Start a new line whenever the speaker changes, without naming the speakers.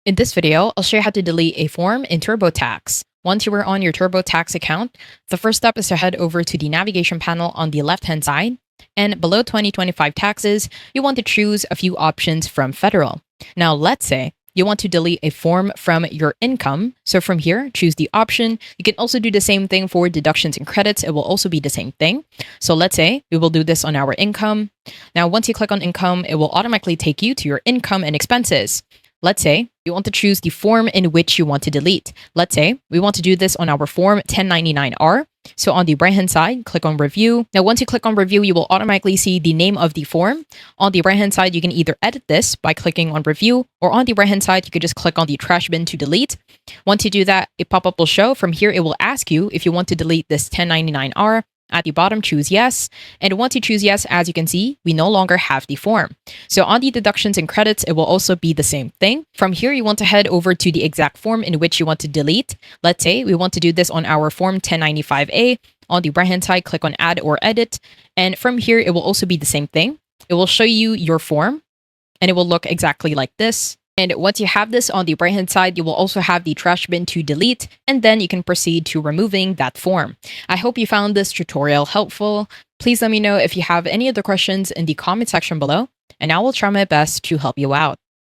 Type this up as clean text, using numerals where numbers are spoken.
In this video, I'll show you how to delete a form in TurboTax. Once you are on your TurboTax account, the first step is to head over to the navigation panel on the left-hand side, and below 2025 taxes, you want to choose a few options from federal. Now, let's say you want to delete a form from your income. So from here, choose the option. You can also do the same thing for deductions and credits. It will also be the same thing. So let's say we will do this on our income. Now, once you click on income, it will automatically take you to your income and expenses. Let's say you want to choose the form in which you want to delete. Let's say we want to do this on our form 1099-R. So on the right-hand side, click on review. Now, once you click on review, you will automatically see the name of the form. On the right-hand side, you can either edit this by clicking on review, or on the right-hand side, you could just click on the trash bin to delete. Once you do that, a pop-up will show. From here, it will ask you if you want to delete this 1099-R. At the bottom, choose yes. And once you choose yes, as you can see, we no longer have the form. So on the deductions and credits, it will also be the same thing. From here, you want to head over to the exact form in which you want to delete. Let's say we want to do this on our form 1095A. On the right-hand side, click on add or edit. And from here, it will also be the same thing. It will show you your form, and it will look exactly like this. And once you have this on the right-hand side, you will also have the trash bin to delete, and then you can proceed to removing that form. I hope you found this tutorial helpful. Please let me know if you have any other questions in the comment section below, and I will try my best to help you out.